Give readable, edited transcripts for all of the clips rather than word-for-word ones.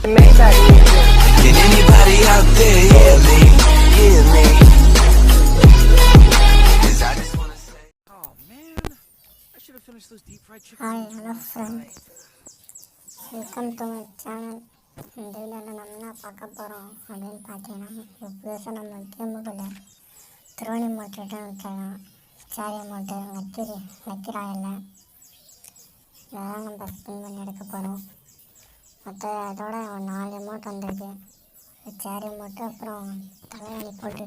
Can anybody out there hear me? Hear me? 'Cause I just wanna say. Oh man, I should have finished those deep fried chicken. Hi, hello friends. Welcome to my channel. இந்த வீடியோவில் நம்ம என்ன பார்க்க போகிறோம் அப்படின்னு பார்த்தீங்கன்னா புதுசாக நம்ம கேமுக்குள்ள துரோணி மூட்டைட்டு வைக்கலாம். சாரி மூட்டை வைக்கிறாயில்ல இதெல்லாம் நம்ம ஸ்பின் பண்ணி எடுக்க போகிறோம். மற்ற அதோட ஒரு 4 அமௌண்ட் வந்திருக்கு. சேரி மூட்டை அப்புறம் தலைவலி போட்டு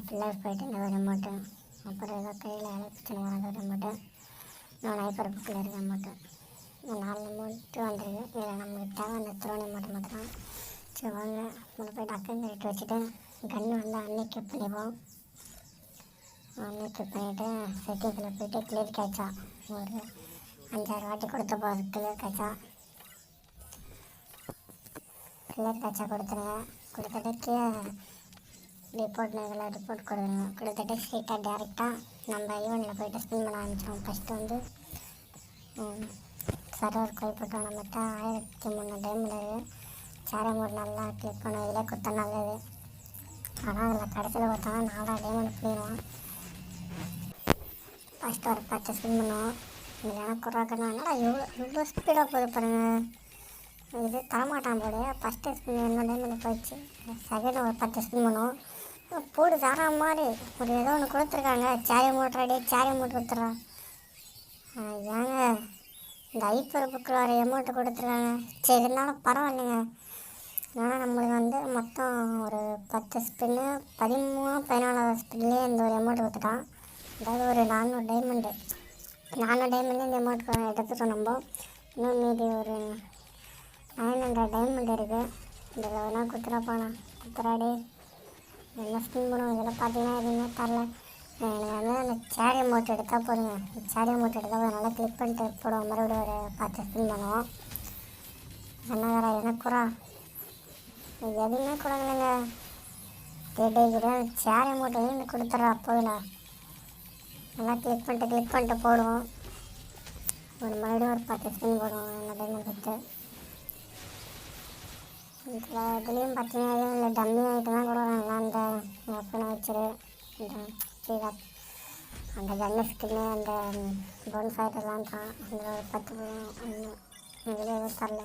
ஃபுல்லாக போயிட்டு இந்த ஒரு அமௌண்ட்டு அப்புறம் ஏதோ கையில் பிரச்சனை வராத ஒரு அமௌண்ட்டு நான் ஹைப்பர் புக்கில் இருக்க அமௌண்ட்டு 4 அமௌண்ட்டு வந்திருக்கு. இதில் நம்மளுக்கு தேவை அந்த துரோணி மூட்டை மாத்திரம். சரி வாங்க நம்ம போய்ட்டு அக்கன் கரெக்ட் வச்சுட்டு கன்று வந்து அன்னைக்கு பண்ணிப்போம். அன்னைக்கு பண்ணிவிட்டு செட்டிங்கில் போய்ட்டு கிளியர் கேட்சா ஒரு 5-6 வாட்டி கொடுத்த போகிறது. கிளியர் கேட்சா கொடுத்துருங்க. கொடுத்துட்டு கீழே ரிப்போர்ட் கொடுத்துட்டு ஸ்ட்ரீட்டாக டேரெக்டாக நம்ம ஈவெண்ட்டில் போய்ட்டு ஸ்பின் பண்ண ஆரம்பிச்சிடும். ஃபஸ்ட்டு வந்து சர்வர் கைப்பற்றோம். நம்மகிட்ட 1300 டைமில் சேரை மூடு நல்லா கிளிக் பண்ண இதில் குத்த நல்லது. ஆனால் அதில் கடைசியில் பார்த்தாலும் 4 டைமண்ட் போயிடுவோம். ஃபஸ்ட்டு ஒரு 10 ஸ்பின் பண்ணுவோம். இல்லைனா குறாக்கணும்னா இவ்வளோ ஸ்பீடாக போகுது பாருங்கள். இது தரமாட்டான் போடு. ஃபஸ்ட்டு ஸ்பின் என்ன டைமில் போயிடுச்சு. செகண்ட் ஒரு 10 ஸ்பின் பண்ணுவோம். போடு தர மாதிரி ஒரு ஏதோ ஒன்று கொடுத்துருக்காங்க. சேரி மூட்டை ரெடி சேரி மூட்டை கொடுத்துட்றான். ஏங்க இந்த ஐப்பர் புக்கில் வர அமௌண்ட்டு கொடுத்துருக்காங்க. சரி இருந்தாலும் பரவாயில்லைங்க. ஆனால் நம்மளுக்கு வந்து மொத்தம் ஒரு 10 ஸ்பின்னு 13-14 ஸ்பின்லேயே இந்த ஒரு அமௌண்ட் கொடுத்துட்டான். அதாவது ஒரு 400 டைமண்டு இந்த அமௌண்ட் எடுத்துட்டோம். நம்ம இன்னும் மீதி ஒரு 900 டைமண்ட் இருக்குது. இதில் வேணால் குத்துறாடி என்ன ஸ்பின் பண்ணுவோம். இதில் பார்த்தீங்கன்னா எதுவுமே தரல. எனக்கு வந்து அந்த சேரி மூட்டை எடுத்தால் போதுங்க. சேரி மூட்டை எடுத்தால் நல்லா கிளிக் பண்ணிட்டு போடுவோம். மறுபடியும் ஒரு 10 ஸ்பின் பண்ணுவோம். என்ன வேறு எதுனா குறா எதுவுமே கொடுங்கலைங்க. கேட்டுக்கிட்டே சேரி மூட்டை வந்து கொடுத்துட்றா போதுல. நல்லா கிளிக் பண்ணிட்டு போடுவோம். ஒரு மறுபடியும் ஒரு 10 ஸ்பின் போடுவோம். என்ன டைமண்ட் கொடுத்து இதுலேயும் பார்த்தீங்கன்னா எதுவும் இல்லை. டம்மி ஆகிட்டு தான் கூட நல்லா அந்த வெப்பனை வச்சிரு அந்த கன்னு ஸ்கின்னு அந்த போன் ஃபைட்டெல்லாம் தான் அந்த ஒரு 10 இதில் எதுவும் தரல.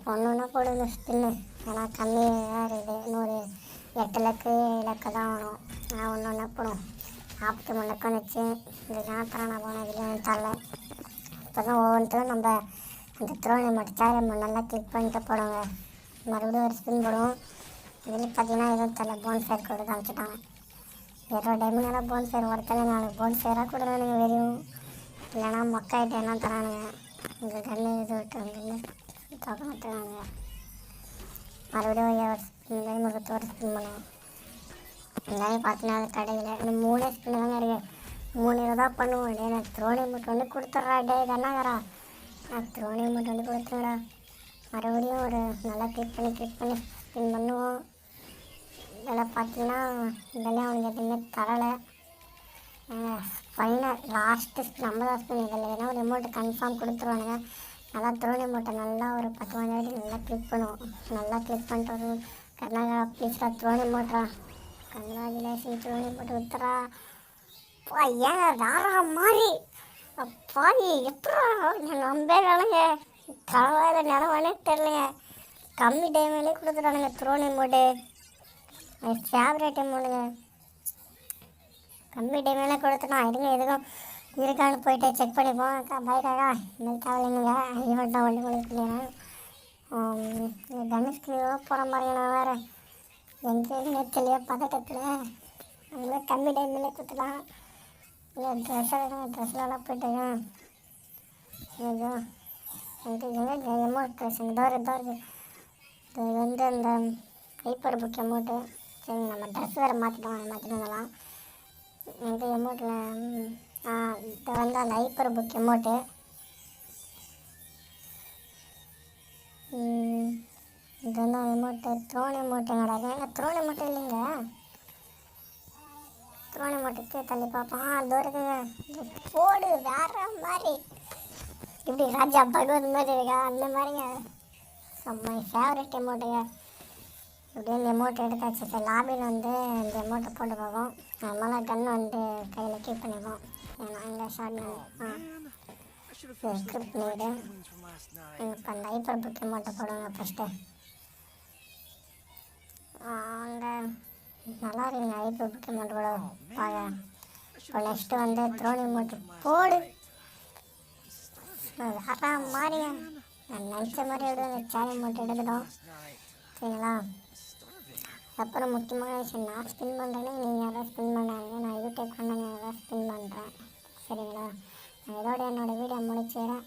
பொண்ணுன்னா போடுங்க ஸ்பின்னு. ஏன்னா கம்மியாக இருக்குது. 108 இலக்கு தான் ஆகணும். நான் ஒன்று போடும் 43 லக்கம் வந்துச்சு. இது நான் தரேன் போனேன். இதுலேயும் தரல. இப்போ தான் ஒவ்வொன்றுத்துக்கும் நம்ம அந்த துரோணி மட்டும் சேரி நல்லா கிளிக் பண்ணிட்டு போடுங்க. மறுபடியும் ஒரு ஸ்பின் போடுவோம். இதில் பார்த்தீங்கன்னா எதுவும் தரல. போன் ஃபேர் கொடுத்து காமிச்சிட்டாங்க. 20 டைமண்ட் போன் ஃபேர் ஒருத்தல 4 போன் ஃபேராக கொடுறானுங்க. வெறியும் இல்லைனா மொக்காயிட்டு என்ன தரானுங்க. இந்த கண்ணு இது விட்டுருங்க தொகை விட்டுறானுங்க. மறுபடியும் ஒரு ஸ்பின் பண்ணுவோம். எல்லாமே பார்த்தீங்கன்னா அது கடையில் இன்னும் 3 ஸ்பின் தாங்க இருக்குது. 3 தான் பண்ணுவோம். டே நான் துரோணி மூட்டை வந்து கொடுத்துட்றா. டே கண்ணாகரா நான் துரோணி மூட்டை வந்து கொடுத்துங்கடா. மறுபடியும் ஒரு நல்லா கிளிக் பண்ணி ஸ்பின் பண்ணுவோம். இதில் பார்த்தீங்கன்னா இதெல்லாம் அவனுக்கு எதுவுமே தரலை. ஃபைனல் லாஸ்ட்டு 50 ஸ்பின் இதில் ஏன்னா ஒரு அமௌண்ட்டு கன்ஃபார்ம் கொடுத்துருவானுங்க. நல்லா துரோணி மூட்டை நல்லா ஒரு 10 வாட்டி நல்லா கிளிக் பண்ணுவோம். நல்லா கிளிக் பண்ணிட்டு ஒரு கர்நாடகா ப்ளீஸ்ரா துரோணி மூட்டா கங்க்ராச்சுலேஷன் துரோணி மூட்டை வித்துறா. ஏன் வேற மாதிரி அப்பாடி எப்படா நான் நம்பவே வேலைங்க. கலவாத நிலவானே தெரியலைங்க. கம்மி டைம்லேயே கொடுத்துட்டானுங்க துரோணி மூட்டை. என் ஃபேவரேட் அமௌண்ட்டுங்க. கம்மி டைம்லேயே கொடுத்துட்டான். எதுவும் இருக்கான்னு போயிட்டு செக் பண்ணிப்போம். பைக்காக்கா இன்னும் தேவையில்லைங்க. ஈவெண்ட் தான் ஒன்று கொடுத்துருக்கேன். தனுஷ்க்கு போகிற மாதிரிங்க. நான் வேறு எங்கே தெரியல பதட்டத்தில் அவங்களே கம்மி டைம்லேயே கொடுத்துட்டான். ட்ரெஸ்லாம் போயிட்டேங்க. ஏதோ எனக்கு அமௌண்ட் ட்ரெஸ் இருக்குது. இது வந்து அந்த ஹைப்பர் புக் அமௌண்ட்டு. சரி நம்ம ட்ரெஸ் வேறு மாற்றினதெல்லாம் எனக்கு அமௌண்ட்டில் இப்போ வந்து அந்த ஹைப்பர் புக் அமௌண்ட்டு. இது வந்து அமௌண்ட்டு துரோணி அமௌண்ட்டுங்கடா. துரோணி அமௌண்ட்டு இல்லைங்க. துரோணி அமௌண்ட்டுக்கு தள்ளி பார்ப்போம். அது இருக்குங்க. போடு வேற மாதிரி இப்படி ராஜா பகவத் மாதிரி இருக்கா அந்த மாதிரிங்க. மை ஃபேவரட் எமௌண்ட்டுங்க. இப்படியே இந்த எமௌண்ட் எடுத்தாச்சு. சரி லாபியில் வந்து இந்த எமௌண்ட்டை போட்டு போகும். அதனால் கன் வந்து கையில் கீப் பண்ணிப்போம். ஏன்னா அங்கே short I should have finished those equip deep fried need. chicken wings from last night. இப்போ அந்த ஹைப்பர் புக் எமௌண்ட்டை போடுங்க ஃபஸ்ட்டு. அங்கே நல்லா இருக்குங்க ஹைப்பர் புக் எமௌண்ட் கூட பாருங்க. இப்போ நெக்ஸ்ட்டு வந்து த்ரோன் எமௌண்ட் போடு. வேறா மாதிரியா நான் நினச்ச மாதிரி எடுத்து அந்த சேர் எமௌண்ட் எடுத்துட்டோம். சரிங்களா? அப்புறம் முக்கியமான விஷயம், நான் ஸ்பின் பண்ணுறேன்னு நீங்கள் யாராவது ஸ்பின் பண்ணுறாங்க. நான் யூடியூப் பண்ண யாராவது ஸ்பின் பண்ணுறேன். சரிங்களா? நான் இதோட என்னோடய வீடியோ முடிச்சுக்கிறேன்.